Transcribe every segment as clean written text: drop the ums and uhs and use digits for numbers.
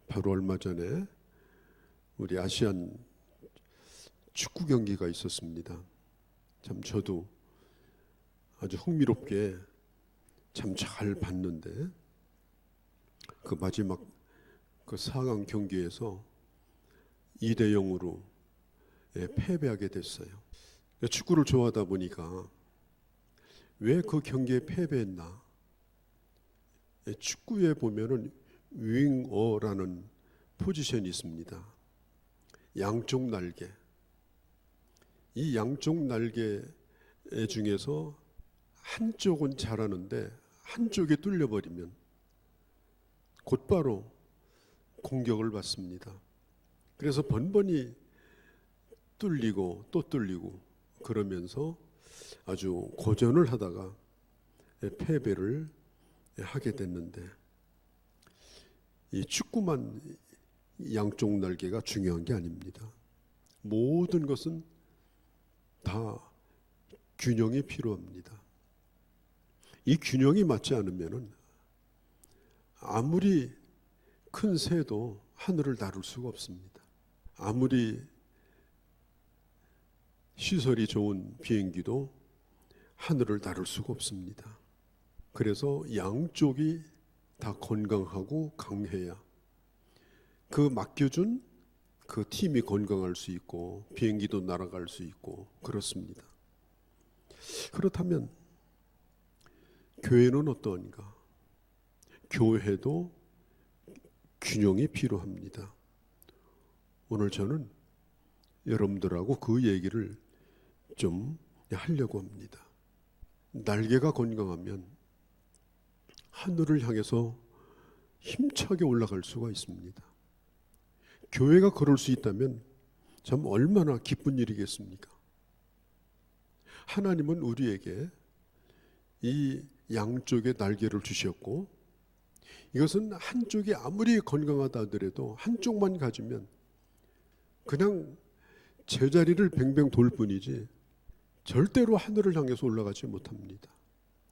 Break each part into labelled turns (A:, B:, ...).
A: 바로 얼마 전에 우리 아시안 축구 경기가 있었습니다. 참 저도 아주 흥미롭게 참 잘 봤는데 그 마지막 그 4강 경기에서 2대0으로 패배하게 됐어요. 축구를 좋아하다 보니까 왜 그 경기에 패배했나? 축구에 보면은 윙어라는 포지션이 있습니다. 양쪽 날개. 이 양쪽 날개 중에서 한쪽은 잘하는데 한쪽이 뚫려버리면 곧바로 공격을 받습니다. 그래서 번번이 뚫리고 또 뚫리고 그러면서 아주 고전을 하다가 패배를 하게 됐는데, 이 축구만 양쪽 날개가 중요한 게 아닙니다. 모든 것은 다 균형이 필요합니다. 이 균형이 맞지 않으면 아무리 큰 새도 하늘을 나를 수가 없습니다. 아무리 시설이 좋은 비행기도 하늘을 나를 수가 없습니다. 그래서 양쪽이 다 건강하고 강해야 그 맡겨준 그 팀이 건강할 수 있고 비행기도 날아갈 수 있고 그렇습니다. 그렇다면 교회는 어떠한가? 교회도 균형이 필요합니다. 오늘 저는 여러분들하고 그 얘기를 좀 하려고 합니다. 날개가 건강하면 하늘을 향해서 힘차게 올라갈 수가 있습니다. 교회가 그럴 수 있다면 참 얼마나 기쁜 일이겠습니까? 하나님은 우리에게 이 양쪽의 날개를 주셨고, 이것은 한쪽이 아무리 건강하다 하더라도 한쪽만 가지면 그냥 제자리를 뱅뱅 돌 뿐이지 절대로 하늘을 향해서 올라가지 못합니다.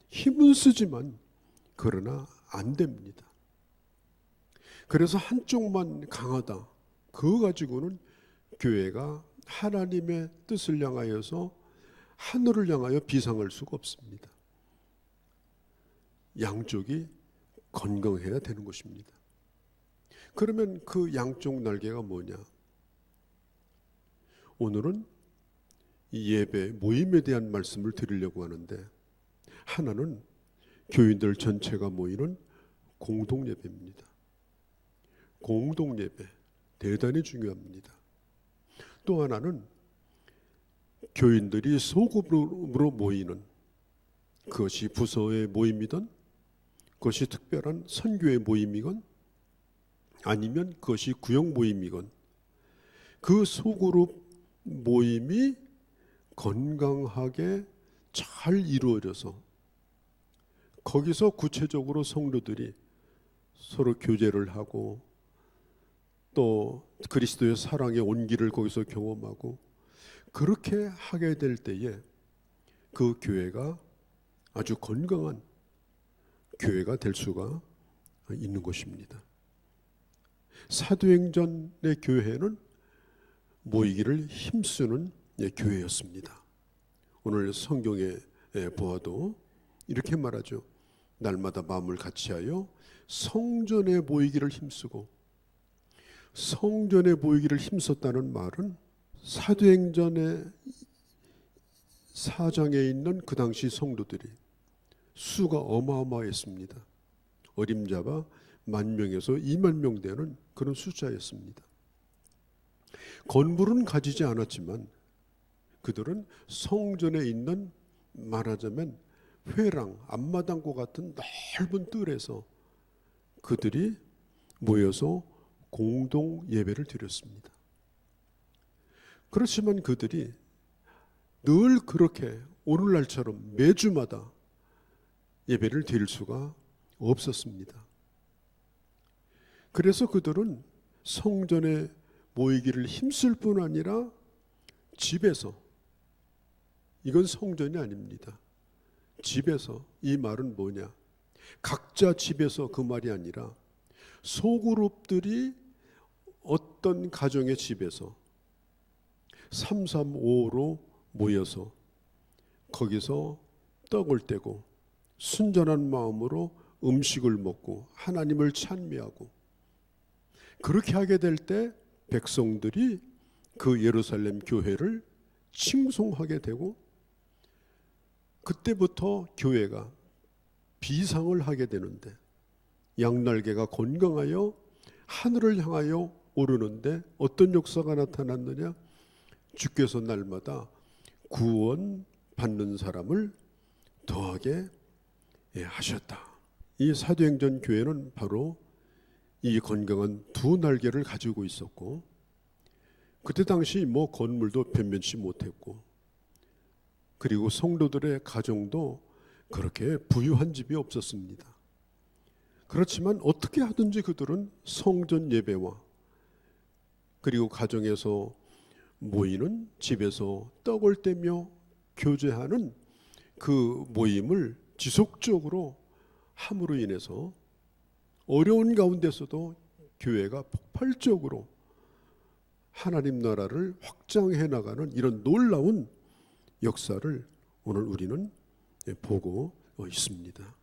A: 힘은 쓰지만 그러나 안 됩니다. 그래서 한쪽만 강하다, 그거 가지고는 교회가 하나님의 뜻을 향하여서 하늘을 향하여 비상할 수가 없습니다. 양쪽이 건강해야 되는 것입니다. 그러면 그 양쪽 날개가 뭐냐? 오늘은 이 예배 모임에 대한 말씀을 드리려고 하는데, 하나는 교인들 전체가 모이는 공동 예배입니다. 공동 예배 대단히 중요합니다. 또 하나는 교인들이 소그룹으로 모이는, 그것이 부서의 모임이든 그것이 특별한 선교의 모임이건 아니면 그것이 구역 모임이건 그 소그룹 모임이 건강하게 잘 이루어져서 거기서 구체적으로 성도들이 서로 교제를 하고 또 그리스도의 사랑의 온기를 거기서 경험하고 그렇게 하게 될 때에 그 교회가 아주 건강한 교회가 될 수가 있는 것입니다. 사도행전의 교회는 모이기를 힘쓰는 교회였습니다. 오늘 성경에 보아도 이렇게 말하죠. 날마다 마음을 같이하여 성전에 모이기를 힘쓰고, 성전에 모이기를 힘썼다는 말은 사도행전의 4장에 있는 그 당시 성도들이 수가 어마어마했습니다. 어림잡아 10,000명에서 20,000명 되는 그런 숫자였습니다. 건물은 가지지 않았지만 그들은 성전에 있는, 말하자면 회랑, 앞마당과 같은 넓은 뜰에서 그들이 모여서 공동 예배를 드렸습니다. 그렇지만 그들이 늘 그렇게 오늘날처럼 매주마다 예배를 드릴 수가 없었습니다. 그래서 그들은 성전에 모이기를 힘쓸 뿐 아니라 집에서, 이건 성전이 아닙니다. 집에서, 이 말은 뭐냐? 각자 집에서 그 말이 아니라 소그룹들이 어떤 가정의 집에서 335로 모여서 거기서 떡을 떼고 순전한 마음으로 음식을 먹고 하나님을 찬미하고, 그렇게 하게 될 때 백성들이 그 예루살렘 교회를 칭송하게 되고, 그때부터 교회가 비상을 하게 되는데, 양날개가 건강하여 하늘을 향하여 오르는데 어떤 역사가 나타났느냐? 주께서 날마다 구원 받는 사람을 더하게 하셨다. 이 사도행전 교회는 바로 이 건강한 두 날개를 가지고 있었고, 그때 당시 건물도 변변치 못했고, 그리고 성도들의 가정도 그렇게 부유한 집이 없었습니다. 그렇지만 어떻게 하든지 그들은 성전 예배와 그리고 가정에서 모이는, 집에서 떡을 떼며 교제하는 그 모임을 지속적으로 함으로 인해서 어려운 가운데서도 교회가 폭발적으로 하나님 나라를 확장해 나가는 이런 놀라운 역사를 오늘 우리는 보고 있습니다.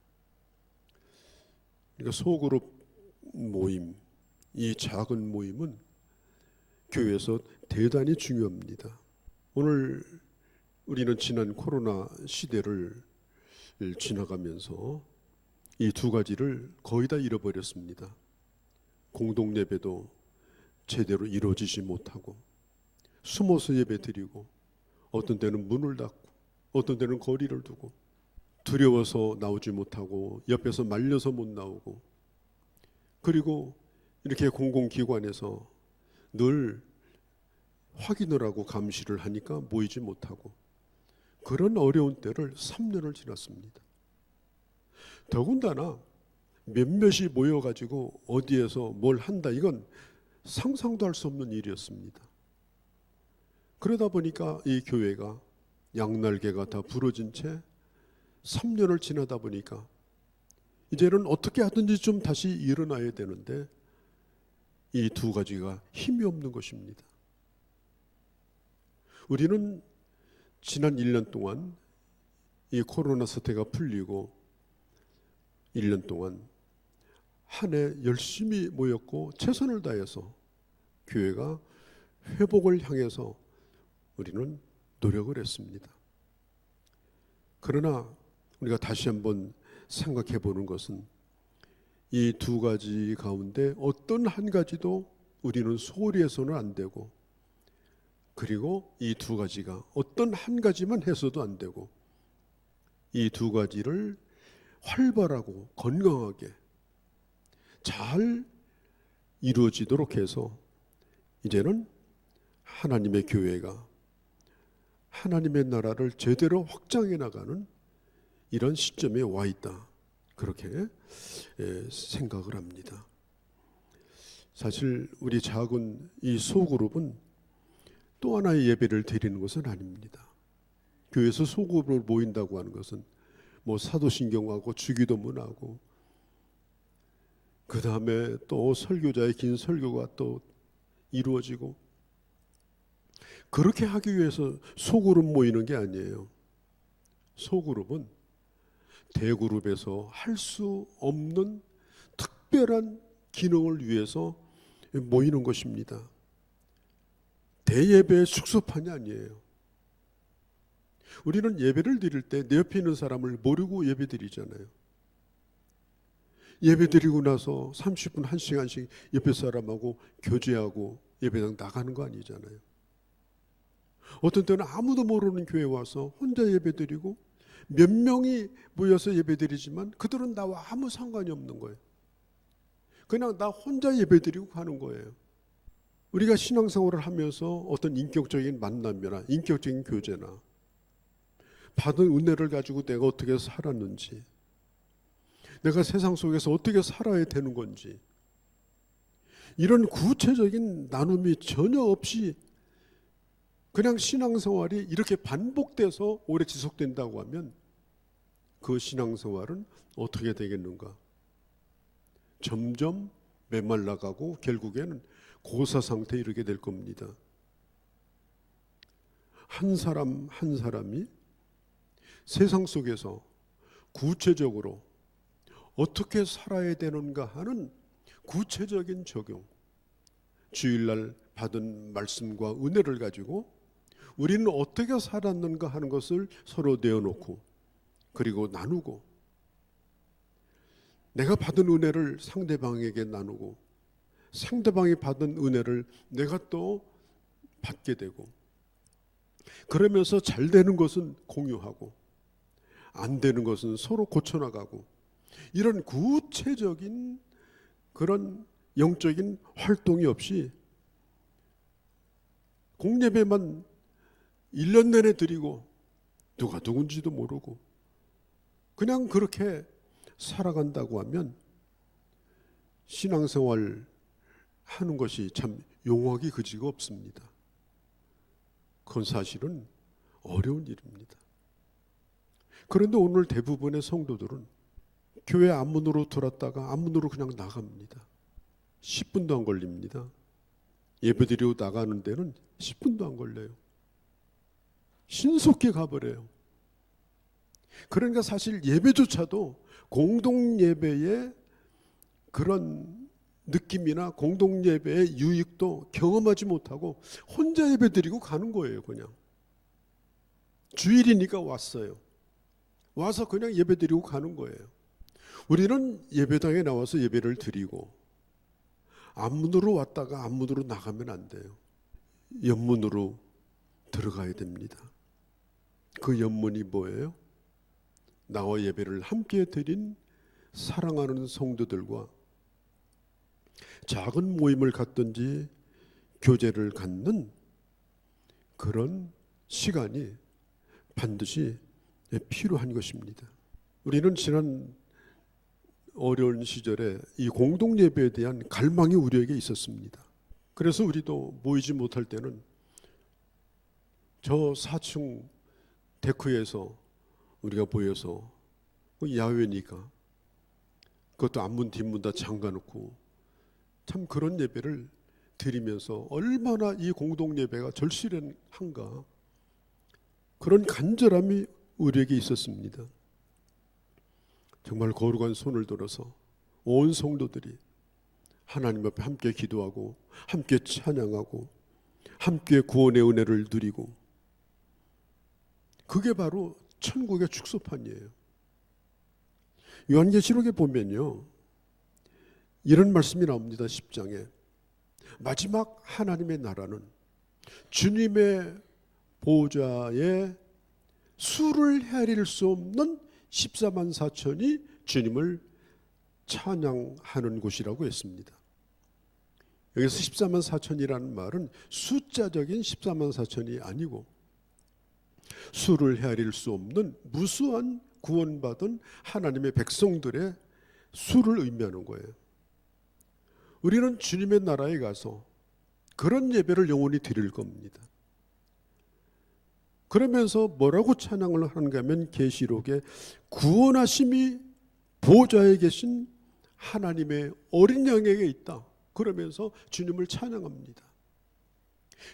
A: 그러니까 소그룹 모임, 이 작은 모임은 교회에서 대단히 중요합니다. 오늘 우리는 지난 코로나 시대를 지나가면서 이 두 가지를 거의 다 잃어버렸습니다. 공동 예배도 제대로 이루어지지 못하고, 숨어서 예배 드리고, 어떤 때는 문을 닫고, 어떤 때는 거리를 두고, 두려워서 나오지 못하고, 옆에서 말려서 못 나오고, 그리고 이렇게 공공기관에서 늘 확인을 하고 감시를 하니까 모이지 못하고, 그런 어려운 때를 3년을 지났습니다. 더군다나 몇몇이 모여가지고 어디에서 뭘 한다, 이건 상상도 할 수 없는 일이었습니다. 그러다 보니까 이 교회가 양날개가 다 부러진 채 3년을 지나다 보니까 이제는 어떻게 하든지 좀 다시 일어나야 되는데, 이 두 가지가 힘이 없는 것입니다. 우리는 지난 1년 동안 이 코로나 사태가 풀리고 1년 동안 한 해 열심히 모였고 최선을 다해서 교회가 회복을 향해서 우리는 노력을 했습니다. 그러나 우리가 다시 한번 생각해 보는 것은 이 두 가지 가운데 어떤 한 가지도 우리는 소홀히 해서는 안 되고, 그리고 이 두 가지가 어떤 한 가지만 해서도 안 되고, 이 두 가지를 활발하고 건강하게 잘 이루어지도록 해서 이제는 하나님의 교회가 하나님의 나라를 제대로 확장해 나가는 이런 시점에 와 있다, 그렇게 생각을 합니다. 사실 우리 작은 이 소그룹은 또 하나의 예배를 드리는 것은 아닙니다. 교회에서 소그룹으로 모인다고 하는 것은 사도신경하고 주기도문하고, 그 다음에 또 설교자의 긴 설교가 또 이루어지고, 그렇게 하기 위해서 소그룹 모이는 게 아니에요. 소그룹은 대그룹에서 할 수 없는 특별한 기능을 위해서 모이는 것입니다. 대예배의 숙소판이 아니에요. 우리는 예배를 드릴 때 내 옆에 있는 사람을 모르고 예배 드리잖아요. 예배 드리고 나서 30분, 1시간씩 옆에 사람하고 교제하고 예배당 나가는 거 아니잖아요. 어떤 때는 아무도 모르는 교회에 와서 혼자 예배 드리고, 몇 명이 모여서 예배 드리지만 그들은 나와 아무 상관이 없는 거예요. 그냥 나 혼자 예배 드리고 가는 거예요. 우리가 신앙생활을 하면서 어떤 인격적인 만남이나 인격적인 교제나 받은 은혜를 가지고 내가 어떻게 살았는지, 내가 세상 속에서 어떻게 살아야 되는 건지, 이런 구체적인 나눔이 전혀 없이 그냥 신앙생활이 이렇게 반복돼서 오래 지속된다고 하면 그 신앙생활은 어떻게 되겠는가? 점점 메말라가고 결국에는 고사 상태에 이르게 될 겁니다. 한 사람 한 사람이 세상 속에서 구체적으로 어떻게 살아야 되는가 하는 구체적인 적용, 주일날 받은 말씀과 은혜를 가지고 우리는 어떻게 살았는가 하는 것을 서로 내어놓고 그리고 나누고, 내가 받은 은혜를 상대방에게 나누고 상대방이 받은 은혜를 내가 또 받게 되고, 그러면서 잘 되는 것은 공유하고 안 되는 것은 서로 고쳐나가고, 이런 구체적인 그런 영적인 활동이 없이 공예배만 1년 내내 드리고 누가 누군지도 모르고 그냥 그렇게 살아간다고 하면 신앙생활 하는 것이 참 용어가 그지가 없습니다. 그건 사실은 어려운 일입니다. 그런데 오늘 대부분의 성도들은 교회 앞문으로 들어왔다가 앞문으로 그냥 나갑니다. 10분도 안 걸립니다. 예배드리고 나가는 데는 10분도 안 걸려요. 신속히 가버려요. 그러니까 사실 예배조차도 공동예배의 그런 느낌이나 공동예배의 유익도 경험하지 못하고 혼자 예배드리고 가는 거예요. 그냥 주일이니까 왔어요. 와서 그냥 예배드리고 가는 거예요. 우리는 예배당에 나와서 예배를 드리고 앞문으로 왔다가 앞문으로 나가면 안 돼요. 옆문으로 들어가야 됩니다. 그 옆문이 뭐예요? 나와 예배를 함께 드린 사랑하는 성도들과 작은 모임을 갖든지 교제를 갖는 그런 시간이 반드시 필요한 것입니다. 우리는 지난 어려운 시절에 이 공동예배에 대한 갈망이 우리에게 있었습니다. 그래서 우리도 모이지 못할 때는 저 4층 데크에서 우리가 모여서 야외니까 그것도 앞문 뒷문 다 잠가놓고 참 그런 예배를 드리면서 얼마나 이 공동예배가 절실한가, 그런 간절함이 우리에게 있었습니다. 정말 거룩한 손을 들어서 온 성도들이 하나님 앞에 함께 기도하고 함께 찬양하고 함께 구원의 은혜를 누리고, 그게 바로 천국의 축소판이에요. 요한계시록에 보면요, 이런 말씀이 나옵니다. 10장에 마지막 하나님의 나라는 주님의 보좌에 수를 헤아릴 수 없는 14만 4천이 주님을 찬양하는 곳이라고 했습니다. 여기서 14만 4천이라는 말은 숫자적인 14만 4천이 아니고 수를 헤아릴 수 없는 무수한 구원받은 하나님의 백성들의 수를 의미하는 거예요. 우리는 주님의 나라에 가서 그런 예배를 영원히 드릴 겁니다. 그러면서 뭐라고 찬양을 하는가 하면 계시록에 구원하심이 보좌에 계신 하나님의 어린 양에게 있다, 그러면서 주님을 찬양합니다.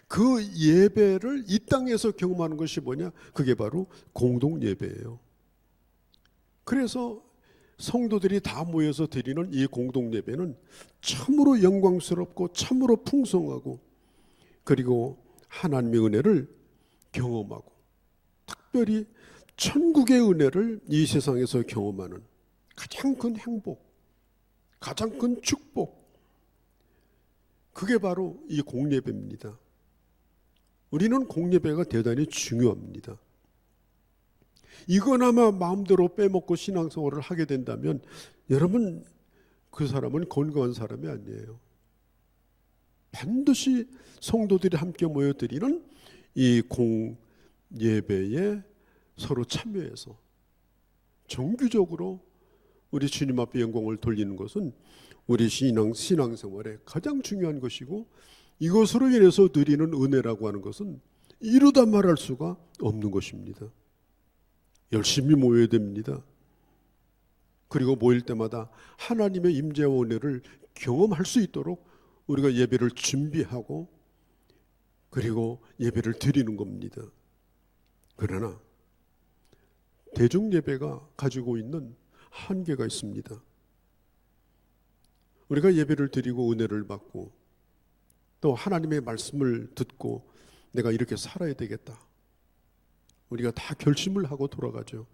A: 그 예배를 이 땅에서 경험하는 것이 뭐냐? 그게 바로 공동 예배예요. 그래서 성도들이 다 모여서 드리는 이 공동 예배는 참으로 영광스럽고 참으로 풍성하고, 그리고 하나님의 은혜를 경험하고 특별히 천국의 은혜를 이 세상에서 경험하는 가장 큰 행복, 가장 큰 축복, 그게 바로 이 공예배입니다. 우리는 공예배가 대단히 중요합니다. 이거나마 마음대로 빼먹고 신앙생활을 하게 된다면 여러분, 그 사람은 건강한 사람이 아니에요. 반드시 성도들이 함께 모여드리는 이 공예배에 서로 참여해서 정규적으로 우리 주님 앞에 영광을 돌리는 것은 우리 신앙생활의 가장 중요한 것이고, 이것으로 인해서 누리는 은혜라고 하는 것은 이루다 말할 수가 없는 것입니다. 열심히 모여야 됩니다. 그리고 모일 때마다 하나님의 임재와 은혜를 경험할 수 있도록 우리가 예배를 준비하고 그리고 예배를 드리는 겁니다. 그러나 대중 예배가 가지고 있는 한계가 있습니다. 우리가 예배를 드리고 은혜를 받고 또 하나님의 말씀을 듣고 내가 이렇게 살아야 되겠다. 우리가 다 결심을 하고 돌아가죠.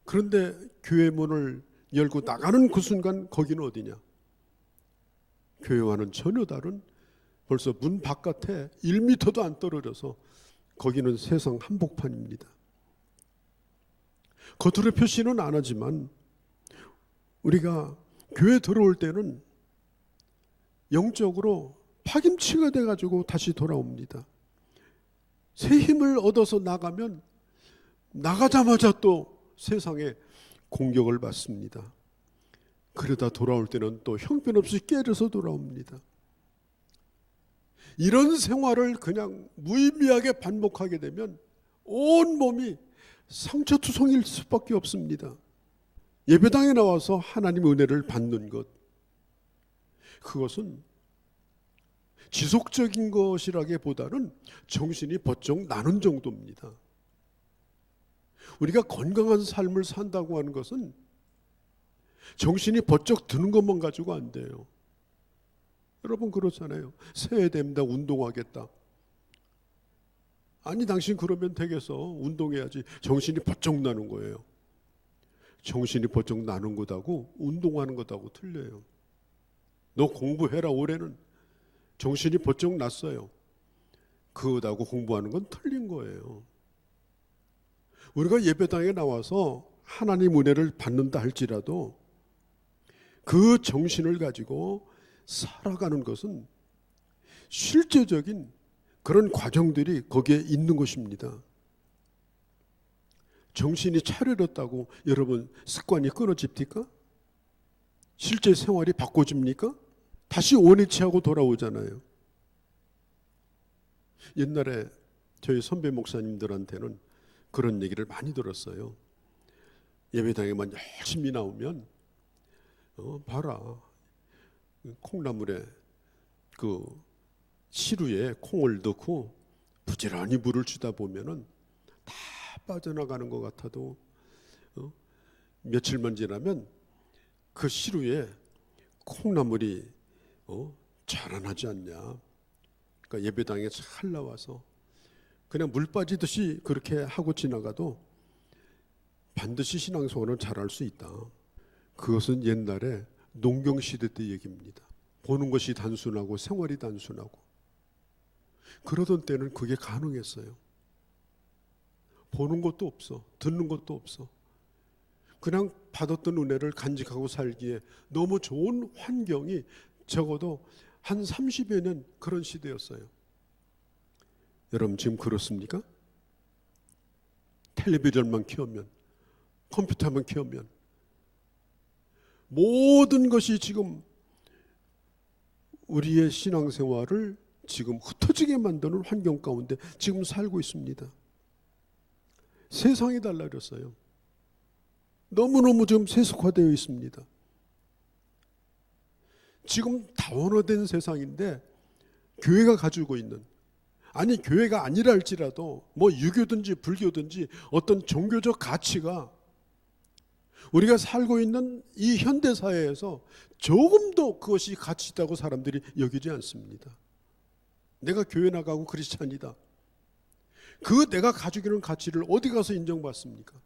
A: 그런데 교회 문을 열고 나가는 그 순간 거기는 어디냐? 교회와는 전혀 다른 벌써 문 바깥에 1미터도 안 떨어져서 거기는 세상 한복판입니다. 겉으로 표시는 안 하지만 우리가 교회 들어올 때는 영적으로 파김치가 돼가지고 다시 돌아옵니다. 새 힘을 얻어서 나가면 나가자마자 또 세상에 공격을 받습니다. 그러다 돌아올 때는 또 형편없이 깨져서 돌아옵니다. 이런 생활을 그냥 무의미하게 반복하게 되면 온 몸이 상처투성일 수밖에 없습니다. 예배당에 나와서 하나님의 은혜를 받는 것, 그것은 지속적인 것이라기보다는 정신이 번쩍 나는 정도입니다. 우리가 건강한 삶을 산다고 하는 것은 정신이 번쩍 드는 것만 가지고 안 돼요. 여러분 그렇잖아요. 새해 됩니다. 운동하겠다. 아니 당신 그러면 되겠어. 운동해야지. 정신이 번쩍 나는 거예요. 정신이 번쩍 나는 것하고 운동하는 것하고 틀려요. 너 공부해라 올해는. 정신이 번쩍 났어요. 그것하고 공부하는 건 틀린 거예요. 우리가 예배당에 나와서 하나님 은혜를 받는다 할지라도 그 정신을 가지고 살아가는 것은 실제적인 그런 과정들이 거기에 있는 것입니다. 정신이 차려졌다고 여러분 습관이 끊어집니까? 실제 생활이 바꿔집니까? 다시 원위치하고 돌아오잖아요. 옛날에 저희 선배 목사님들한테는 그런 얘기를 많이 들었어요. 예배당에만 열심히 나오면 봐라, 콩나물에 그 시루에 콩을 넣고 부지런히 물을 주다 보면은 다 빠져나가는 것 같아도 며칠만 지나면 그 시루에 콩나물이 자라나지 않냐. 그러니까 예배당에 잘 나와서 그냥 물 빠지듯이 그렇게 하고 지나가도 반드시 신앙생활은 잘할 수 있다. 그것은 옛날에 농경시대 때 얘기입니다. 보는 것이 단순하고 생활이 단순하고 그러던 때는 그게 가능했어요. 보는 것도 없어. 듣는 것도 없어. 그냥 받았던 은혜를 간직하고 살기에 너무 좋은 환경이 적어도 한 30여 년 그런 시대였어요. 여러분 지금 그렇습니까? 텔레비전만 켜면, 컴퓨터만 켜면 모든 것이 지금 우리의 신앙생활을 지금 흩어지게 만드는 환경 가운데 지금 살고 있습니다. 세상이 달라졌어요. 너무너무 좀 세속화되어 있습니다. 지금 다원화된 세상인데 교회가 가지고 있는, 아니 교회가 아니라 할지라도 뭐 유교든지 불교든지 어떤 종교적 가치가 우리가 살고 있는 이 현대사회에서 조금도 그것이 가치 있다고 사람들이 여기지 않습니다. 내가 교회 나가고 크리스찬이다. 그 내가 가지고 있는 가치를 어디 가서 인정받습니까?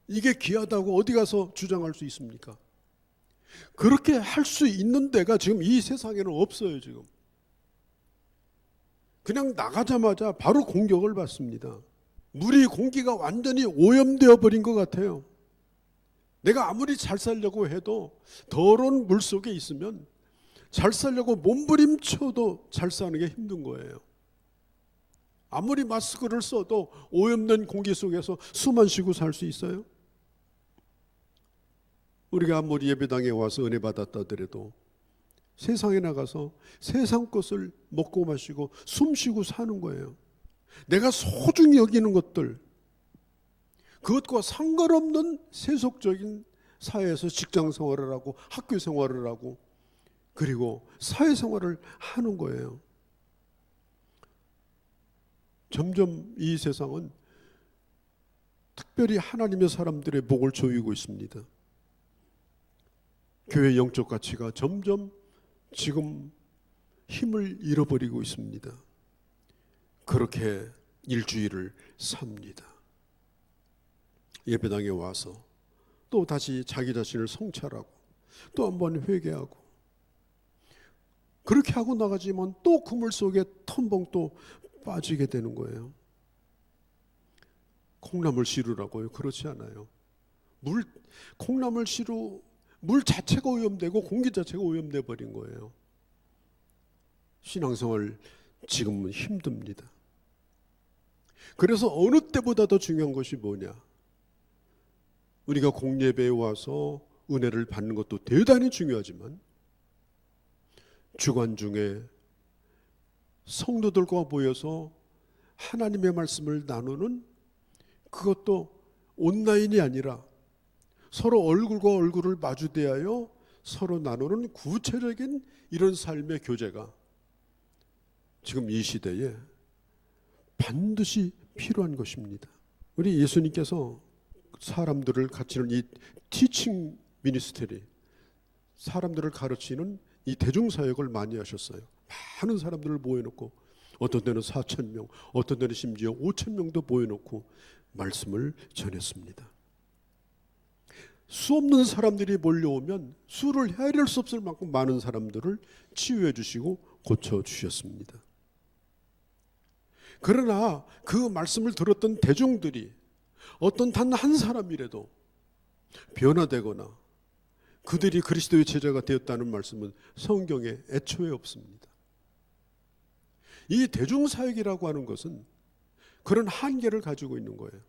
A: 이게 귀하다고 어디 가서 주장할 수 있습니까? 그렇게 할 수 있는 데가 지금 이 세상에는 없어요. 지금 그냥 나가자마자 바로 공격을 받습니다. 물이 공기가 완전히 오염되어 버린 것 같아요. 내가 아무리 잘 살려고 해도 더러운 물 속에 있으면 잘 살려고 몸부림쳐도 잘 사는 게 힘든 거예요. 아무리 마스크를 써도 오염된 공기 속에서 숨만 쉬고 살 수 있어요? 우리가 아무리 예배당에 와서 은혜 받았다 하더라도 세상에 나가서 세상 것을 먹고 마시고 숨쉬고 사는 거예요. 내가 소중히 여기는 것들, 그것과 상관없는 세속적인 사회에서 직장 생활을 하고 학교 생활을 하고 그리고 사회 생활을 하는 거예요. 점점 이 세상은 특별히 하나님의 사람들의 목을 조이고 있습니다. 교회의 영적 가치가 점점 지금 힘을 잃어버리고 있습니다. 그렇게 일주일을 삽니다. 예배당에 와서 또 다시 자기 자신을 성찰하고 또 한번 회개하고 그렇게 하고 나가지만 또 그물 속에 텀벙 또 빠지게 되는 거예요. 콩나물 시루라고요? 그렇지 않아요. 콩나물 시루 물 자체가 오염되고 공기 자체가 오염돼 버린 거예요. 신앙생활 지금은 힘듭니다. 그래서 어느 때보다 더 중요한 것이 뭐냐? 우리가 공예배에 와서 은혜를 받는 것도 대단히 중요하지만 주간 중에 성도들과 모여서 하나님의 말씀을 나누는 그것도 온라인이 아니라 서로 얼굴과 얼굴을 마주대하여 서로 나누는 구체적인 이런 삶의 교제가 지금 이 시대에 반드시 필요한 것입니다. 우리 예수님께서 사람들을 가르치는 이 티칭 미니스트리, 사람들을 가르치는 이 대중사역을 많이 하셨어요. 많은 사람들을 모여놓고 어떤 때는 4,000명, 어떤 때는 심지어 5,000명도 모여놓고 말씀을 전했습니다. 수 없는 사람들이 몰려오면 수를 헤아릴 수 없을 만큼 많은 사람들을 치유해 주시고 고쳐 주셨습니다. 그러나 그 말씀을 들었던 대중들이 어떤 단 한 사람이라도 변화되거나 그들이 그리스도의 제자가 되었다는 말씀은 성경에 애초에 없습니다. 이 대중사역이라고 하는 것은 그런 한계를 가지고 있는 거예요.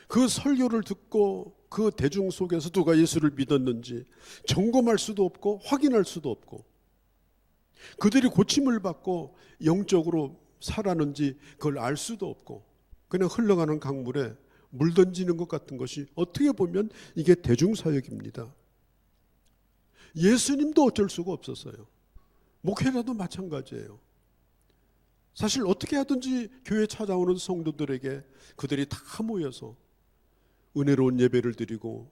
A: 그 설교를 듣고 그 대중 속에서 누가 예수를 믿었는지 점검할 수도 없고 확인할 수도 없고 그들이 고침을 받고 영적으로 살았는지 그걸 알 수도 없고 그냥 흘러가는 강물에 물 던지는 것 같은 것이 어떻게 보면 이게 대중사역입니다. 예수님도 어쩔 수가 없었어요. 목회자도 마찬가지예요. 사실 어떻게 하든지 교회에 찾아오는 성도들에게 그들이 다 모여서 은혜로운 예배를 드리고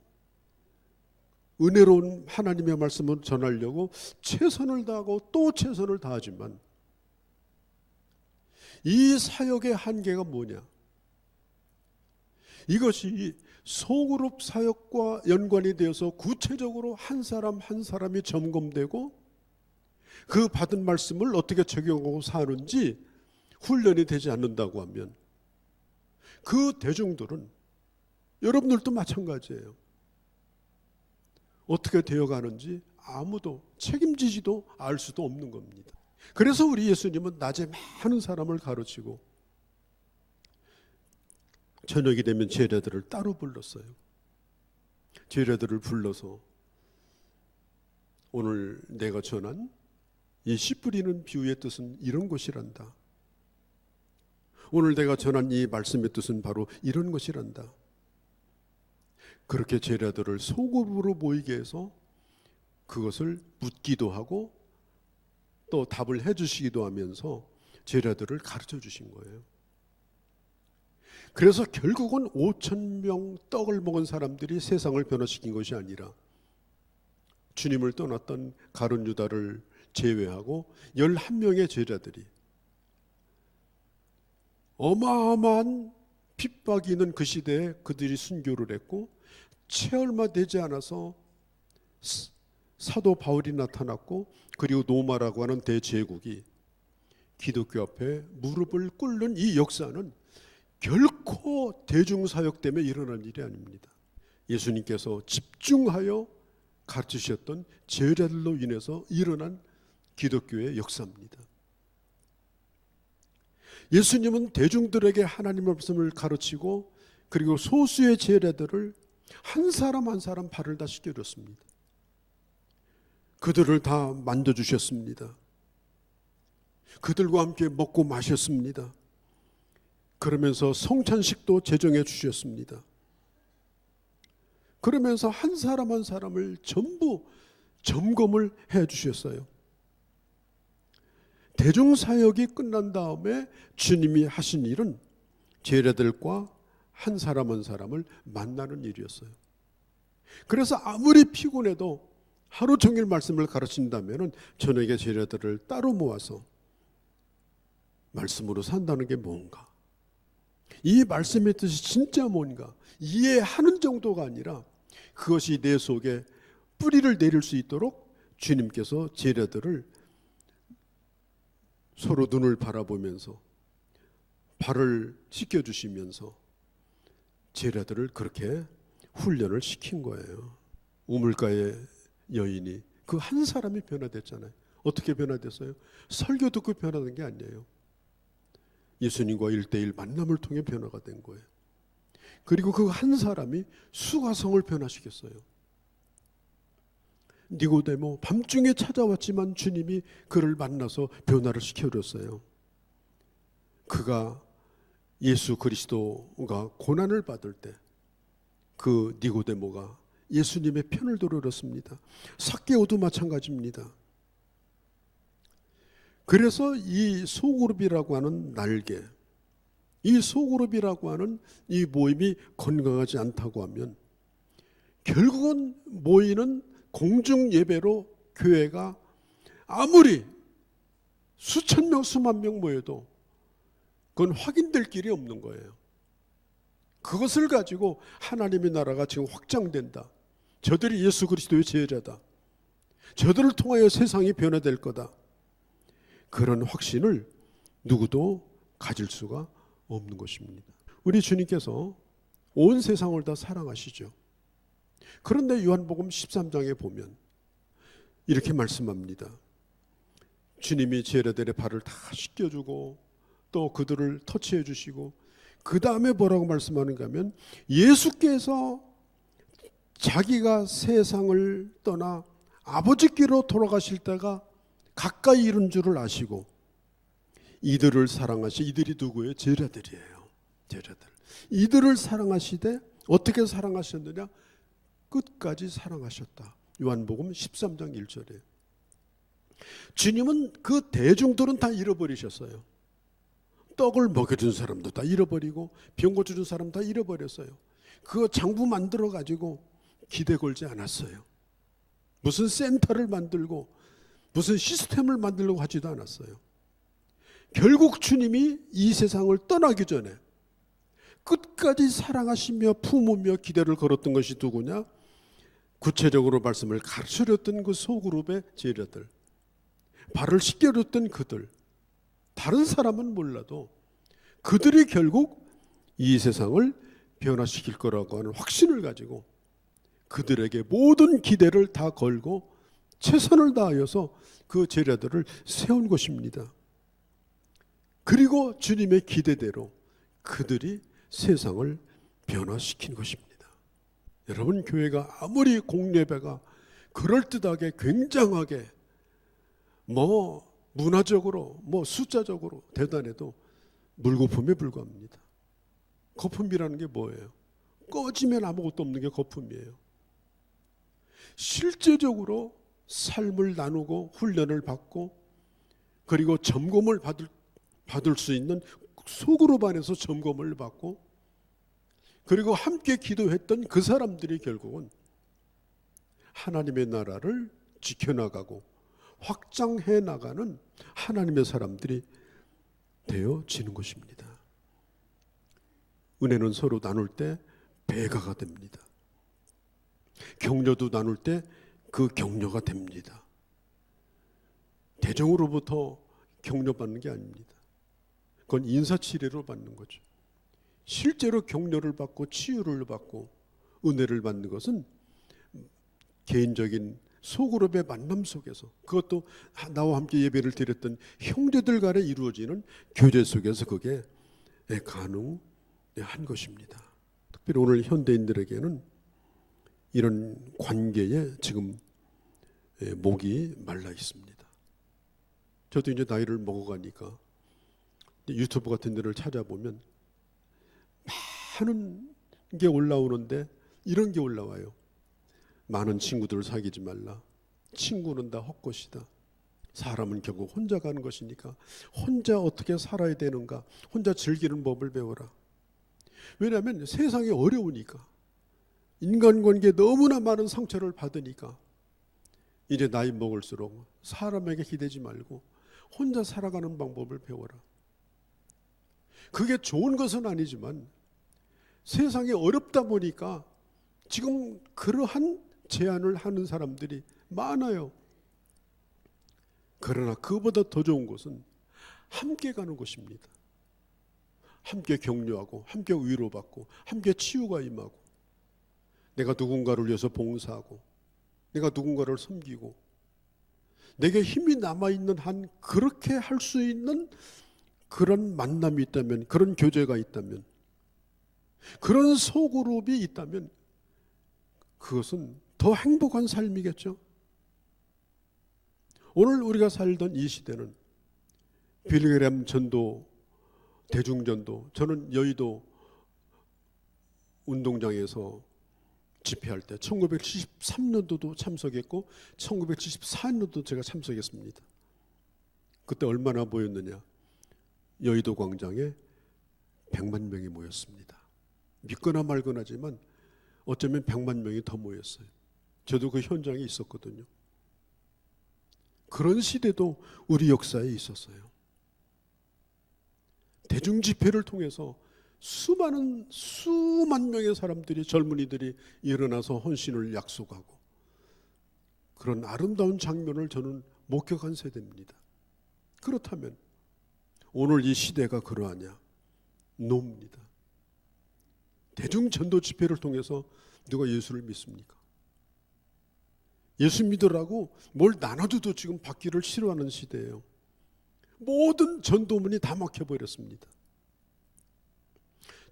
A: 은혜로운 하나님의 말씀을 전하려고 최선을 다하고 또 최선을 다하지만 이 사역의 한계가 뭐냐? 이것이 소그룹 사역과 연관이 되어서 구체적으로 한 사람 한 사람이 점검되고 그 받은 말씀을 어떻게 적용하고 사는지 훈련이 되지 않는다고 하면 그 대중들은 여러분들도 마찬가지예요. 어떻게 되어가는지 아무도 책임지지도 알 수도 없는 겁니다. 그래서 우리 예수님은 낮에 많은 사람을 가르치고 저녁이 되면 제자들을 따로 불렀어요. 제자들을 불러서 오늘 내가 전한 이 씨 뿌리는 비유의 뜻은 이런 것이란다. 오늘 내가 전한 이 말씀의 뜻은 바로 이런 것이란다. 그렇게 제자들을 소그룹으로 모이게 해서 그것을 묻기도 하고 또 답을 해주시기도 하면서 제자들을 가르쳐 주신 거예요. 그래서 결국은 5,000명 떡을 먹은 사람들이 세상을 변화시킨 것이 아니라 주님을 떠났던 가룟 유다를 제외하고 11명의 제자들이 어마어마한 핍박이 있는 그 시대에 그들이 순교를 했고 채 얼마 되지 않아서 사도 바울이 나타났고 그리고 노마라고 하는 대제국이 기독교 앞에 무릎을 꿇는 이 역사는 결코 대중사역 때문에 일어난 일이 아닙니다. 예수님께서 집중하여 가르치셨던 제자들로 인해서 일어난 기독교의 역사입니다. 예수님은 대중들에게 하나님의 말씀을 가르치고 그리고 소수의 제자들을 한 사람 한 사람 발을 다 씻겨줬습니다. 그들을 다 만져주셨습니다. 그들과 함께 먹고 마셨습니다. 그러면서 성찬식도 제정해 주셨습니다. 그러면서 한 사람 한 사람을 전부 점검을 해 주셨어요. 대중사역이 끝난 다음에 주님이 하신 일은 제자들과 한 사람 한 사람을 만나는 일이었어요. 그래서 아무리 피곤해도 하루 종일 말씀을 가르친다면 저녁에 제자들을 따로 모아서 말씀으로 산다는 게 뭔가, 이 말씀의 뜻이 진짜 뭔가 이해하는 정도가 아니라 그것이 내 속에 뿌리를 내릴 수 있도록 주님께서 제자들을 서로 눈을 바라보면서 발을 씻겨주시면서 제자들을 그렇게 훈련을 시킨 거예요. 우물가의 여인이 그 한 사람이 변화됐잖아요. 어떻게 변화됐어요? 설교 듣고 변화된 게 아니에요. 예수님과 1:1 만남을 통해 변화가 된 거예요. 그리고 그 한 사람이 수가성을 변화시켰어요. 니고데모 밤중에 찾아왔지만 주님이 그를 만나서 변화를 시켜줬어요. 그가 예수 그리스도가 고난을 받을 때 그 니고데모가 예수님의 편을 들어줬습니다. 삭개오도 마찬가지입니다. 그래서 이 소그룹이라고 하는 날개, 이 소그룹이라고 하는 이 모임이 건강하지 않다고 하면 결국은 모이는 공중 예배로 교회가 아무리 수천 명 수만 명 모여도 그건 확인될 길이 없는 거예요. 그것을 가지고 하나님의 나라가 지금 확장된다, 저들이 예수 그리스도의 제자다, 저들을 통하여 세상이 변화될 거다, 그런 확신을 누구도 가질 수가 없는 것입니다. 우리 주님께서 온 세상을 다 사랑하시죠. 그런데 요한복음 13장에 보면 이렇게 말씀합니다. 주님이 제자들의 발을 다 씻겨주고 또 그들을 터치해 주시고 그 다음에 뭐라고 말씀하는가 하면 예수께서 자기가 세상을 떠나 아버지께로 돌아가실 때가 가까이 이른 줄을 아시고 이들을 사랑하시, 이들이 누구예요? 제자들이에요. 제자들. 이들을 사랑하시되 어떻게 사랑하셨느냐? 끝까지 사랑하셨다. 요한복음 13장 1절에. 주님은 그 대중들은 다 잃어버리셨어요. 떡을 먹여준 사람도 다 잃어버리고 병 고쳐준 사람 다 잃어버렸어요. 그 장부 만들어 가지고 기대 걸지 않았어요. 무슨 센터를 만들고 무슨 시스템을 만들려고 하지도 않았어요. 결국 주님이 이 세상을 떠나기 전에 끝까지 사랑하시며 품으며 기대를 걸었던 것이 누구냐? 구체적으로 말씀을 가르쳐줬던 그 소그룹의 제자들, 발을 씻겨줬던 그들, 다른 사람은 몰라도 그들이 결국 이 세상을 변화시킬 거라고 하는 확신을 가지고 그들에게 모든 기대를 다 걸고 최선을 다하여서 그 제자들을 세운 것입니다. 그리고 주님의 기대대로 그들이 세상을 변화시킨 것입니다. 여러분, 교회가 아무리 공예배가 그럴듯하게 굉장하게 문화적으로 숫자적으로 대단해도 물거품에 불과합니다. 거품이라는 게 뭐예요? 꺼지면 아무것도 없는 게 거품이에요. 실제적으로 삶을 나누고 훈련을 받고 그리고 점검을 받을 수 있는 소그룹 안에서 점검을 받고 그리고 함께 기도했던 그 사람들이 결국은 하나님의 나라를 지켜나가고 확장해 나가는 하나님의 사람들이 되어지는 것입니다. 은혜는 서로 나눌 때 배가가 됩니다. 격려도 나눌 때 그 격려가 됩니다. 대정으로부터 격려받는 게 아닙니다. 그건 인사치레로 받는 거죠. 실제로 격려를 받고 치유를 받고 은혜를 받는 것은 개인적인 소그룹의 만남 속에서, 그것도 나와 함께 예배를 드렸던 형제들 간에 이루어지는 교제 속에서 그게 가능한 것입니다. 특별히 오늘 현대인들에게는 이런 관계에 지금 목이 말라 있습니다. 저도 이제 나이를 먹어가니까 유튜브 같은 데를 찾아보면 많은 게 올라오는데 이런 게 올라와요. 많은 친구들을 사귀지 말라. 친구는 다 헛것이다. 사람은 결국 혼자 가는 것이니까 혼자 어떻게 살아야 되는가, 혼자 즐기는 법을 배워라. 왜냐하면 세상이 어려우니까, 인간관계에 너무나 많은 상처를 받으니까 이제 나이 먹을수록 사람에게 기대지 말고 혼자 살아가는 방법을 배워라. 그게 좋은 것은 아니지만 세상이 어렵다 보니까 지금 그러한 제안을 하는 사람들이 많아요. 그러나 그보다 더 좋은 것은 함께 가는 것입니다. 함께 격려하고, 함께 위로받고, 함께 치유가 임하고, 내가 누군가를 위해서 봉사하고, 내가 누군가를 섬기고, 내게 힘이 남아있는 한 그렇게 할 수 있는 그런 만남이 있다면, 그런 교제가 있다면, 그런 소그룹이 있다면 그것은 더 행복한 삶이겠죠. 오늘 우리가 살던 이 시대는 빌그램 전도, 대중전도, 저는 여의도 운동장에서 집회할 때 1973년도도 참석했고 1974년도도 제가 참석했습니다. 그때 얼마나 모였느냐. 여의도 광장에 100만 명이 모였습니다. 믿거나 말거나지만 어쩌면 100만 명이 더 모였어요. 저도 그 현장에 있었거든요. 그런 시대도 우리 역사에 있었어요. 대중 집회를 통해서 수만 명의 사람들이, 젊은이들이 일어나서 헌신을 약속하고, 그런 아름다운 장면을 저는 목격한 세대입니다. 그렇다면 오늘 이 시대가 그러하냐? 노입니다. 대중 전도 집회를 통해서 누가 예수를 믿습니까? 예수 믿으라고 뭘 나눠줘도 지금 받기를 싫어하는 시대예요. 모든 전도문이 다 막혀버렸습니다.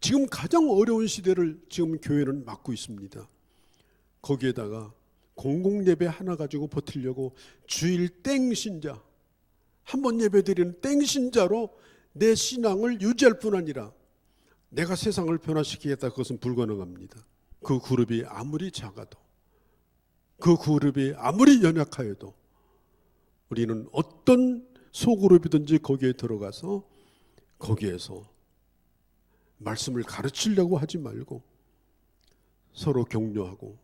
A: 지금 가장 어려운 시대를 지금 교회는 맞고 있습니다. 거기에다가 공공예배 하나 가지고 버티려고 주일 땡신자, 한 번 예배 드리는 땡신자로 내 신앙을 유지할 뿐 아니라 내가 세상을 변화시키겠다, 그것은 불가능합니다. 그 그룹이 아무리 작아도, 그 그룹이 아무리 연약하여도 우리는 어떤 소그룹이든지 거기에 들어가서 거기에서 말씀을 가르치려고 하지 말고 서로 격려하고,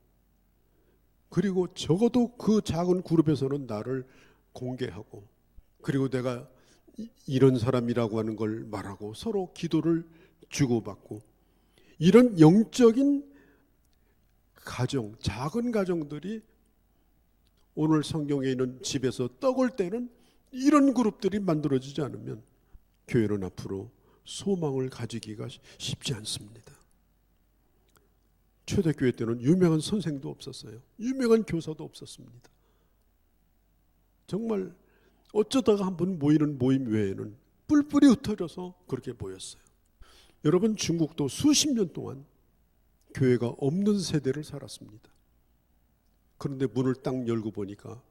A: 그리고 적어도 그 작은 그룹에서는 나를 공개하고, 그리고 내가 이런 사람이라고 하는 걸 말하고 서로 기도를 주고받고, 이런 영적인 가정, 작은 가정들이 오늘 성경에 있는 집에서 떡을 떼는 이런 그룹들이 만들어지지 않으면 교회는 앞으로 소망을 가지기가 쉽지 않습니다. 초대교회 때는 유명한 선생도 없었어요. 유명한 교사도 없었습니다. 정말 어쩌다가 한번 모이는 모임 외에는 뿔뿔이 흩어져서 그렇게 모였어요. 여러분, 중국도 수십 년 동안 교회가 없는 세대를 살았습니다. 그런데 문을 딱 열고 보니까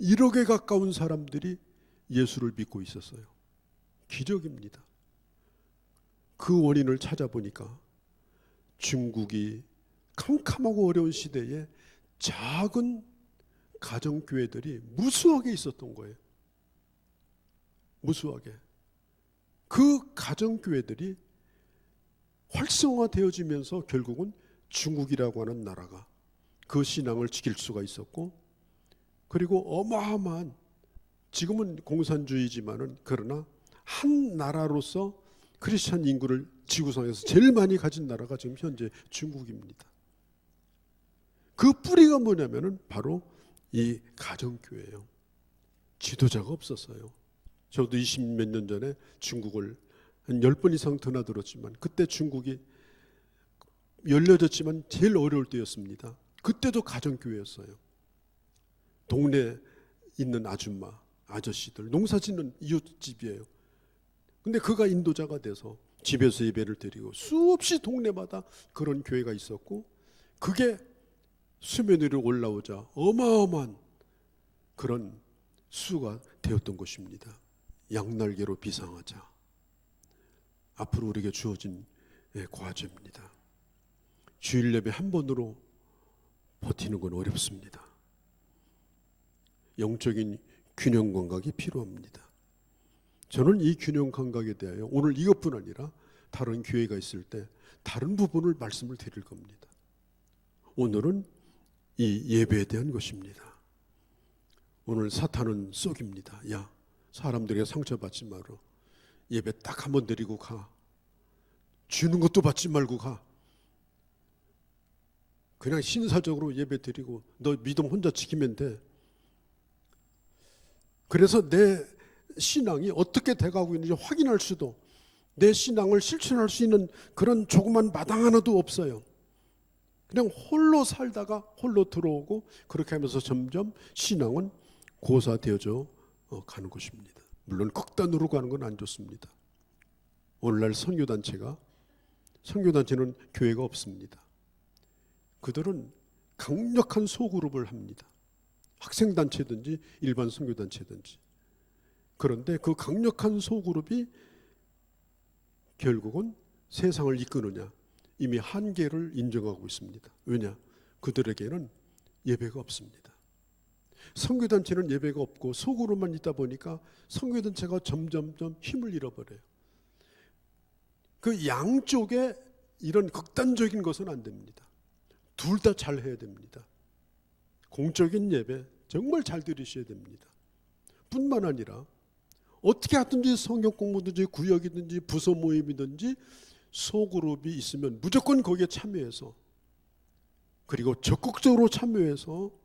A: 1억에 가까운 사람들이 예수를 믿고 있었어요. 기적입니다. 그 원인을 찾아보니까 중국이 캄캄하고 어려운 시대에 작은 가정교회들이 무수하게 있었던 거예요. 무수하게. 그 가정교회들이 활성화되어지면서 결국은 중국이라고 하는 나라가 그 신앙을 지킬 수가 있었고, 그리고 어마어마한, 지금은 공산주의지만은 그러나 한 나라로서 크리스찬 인구를 지구상에서 제일 많이 가진 나라가 지금 현재 중국입니다. 그 뿌리가 뭐냐면은 바로 이 가정교회예요. 지도자가 없었어요. 저도 20몇 년 전에 중국을 한 10번 이상 드나들었지만, 그때 중국이 열려졌지만 제일 어려울 때였습니다. 그때도 가정교회였어요. 동네에 있는 아줌마, 아저씨들, 농사짓는 이웃집이에요. 근데 그가 인도자가 돼서 집에서 예배를 드리고 수없이 동네마다 그런 교회가 있었고, 그게 수면 위로 올라오자 어마어마한 그런 수가 되었던 것입니다. 양날개로 비상하자. 앞으로 우리에게 주어진 과제입니다. 주일 예배 한 번으로 버티는 건 어렵습니다. 영적인 균형 감각이 필요합니다. 저는 이 균형 감각에 대하여 오늘 이것뿐 아니라 다른 교회가 있을 때 다른 부분을 말씀을 드릴 겁니다. 오늘은 이 예배에 대한 것입니다. 오늘 사탄은 쏙입니다. 야, 사람들에게 상처받지 마라. 예배 딱 한 번 드리고 가. 주는 것도 받지 말고 가. 그냥 신사적으로 예배 드리고 너 믿음 혼자 지키면 돼. 그래서 내 신앙이 어떻게 돼가고 있는지 확인할 수도, 내 신앙을 실천할 수 있는 그런 조그만 마당 하나도 없어요. 그냥 홀로 살다가 홀로 들어오고 그렇게 하면서 점점 신앙은 고사되어져 가는 것입니다. 물론 극단으로 가는 건 안 좋습니다. 오늘날 선교단체는 교회가 없습니다. 그들은 강력한 소그룹을 합니다. 학생단체든지 일반 선교단체든지. 그런데 그 강력한 소그룹이 결국은 세상을 이끄느냐, 이미 한계를 인정하고 있습니다. 왜냐? 그들에게는 예배가 없습니다. 선교단체는 예배가 없고 소그룹만 있다 보니까 선교단체가 점점점 힘을 잃어버려요. 그 양쪽에 이런 극단적인 것은 안 됩니다. 둘 다 잘 해야 됩니다. 공적인 예배 정말 잘 들으셔야 됩니다. 뿐만 아니라 어떻게 하든지 성경 공부든지 구역이든지 부서 모임이든지 소그룹이 있으면 무조건 거기에 참여해서, 그리고 적극적으로 참여해서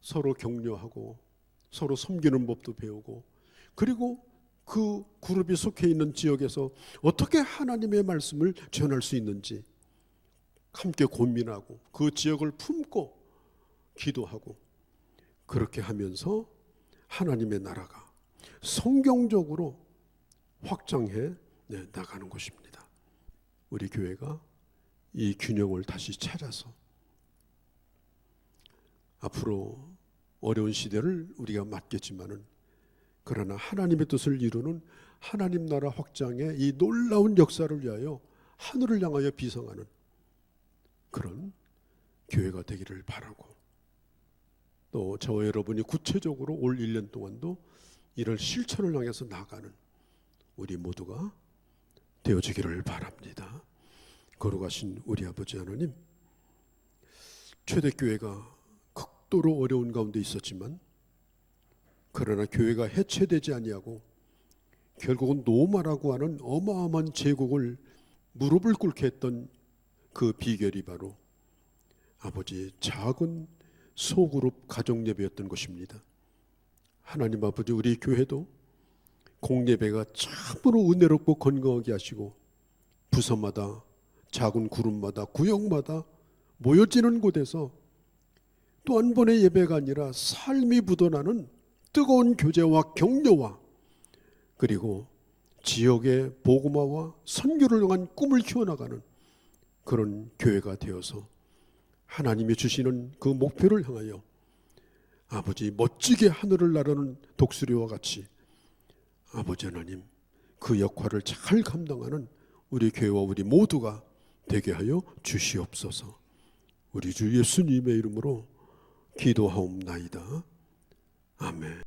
A: 서로 격려하고 서로 섬기는 법도 배우고, 그리고 그 그룹이 속해 있는 지역에서 어떻게 하나님의 말씀을 전할 수 있는지 함께 고민하고 그 지역을 품고 기도하고, 그렇게 하면서 하나님의 나라가 성경적으로 확장해 나가는 것입니다. 우리 교회가 이 균형을 다시 찾아서 앞으로 어려운 시대를 우리가 맞겠지만은, 그러나 하나님의 뜻을 이루는 하나님 나라 확장의 이 놀라운 역사를 위하여 하늘을 향하여 비상하는 그런 교회가 되기를 바라고, 또 저와 여러분이 구체적으로 올 1년 동안도 이를 실천을 향해서 나가는 우리 모두가 되어지기를 바랍니다. 거룩하신 우리 아버지 하나님, 초대교회가 극도로 어려운 가운데 있었지만, 그러나 교회가 해체되지 아니하고 결국은 노마라고 하는 어마어마한 제국을 무릎을 꿇게 했던 그 비결이 바로 아버지 작은 소그룹 가정예배였던 것입니다. 하나님 아버지, 우리 교회도 공예배가 참으로 은혜롭고 건강하게 하시고 부서마다 작은 그룹마다 구역마다 모여지는 곳에서 또 한 번의 예배가 아니라 삶이 묻어나는 뜨거운 교제와 격려와, 그리고 지역의 복음화와 선교를 향한 꿈을 키워나가는 그런 교회가 되어서 하나님이 주시는 그 목표를 향하여 아버지 멋지게 하늘을 나르는 독수리와 같이 아버지 하나님 그 역할을 잘 감당하는 우리 교회와 우리 모두가 되게 하여 주시옵소서. 우리 주 예수님의 이름으로 기도하옵나이다. 아멘.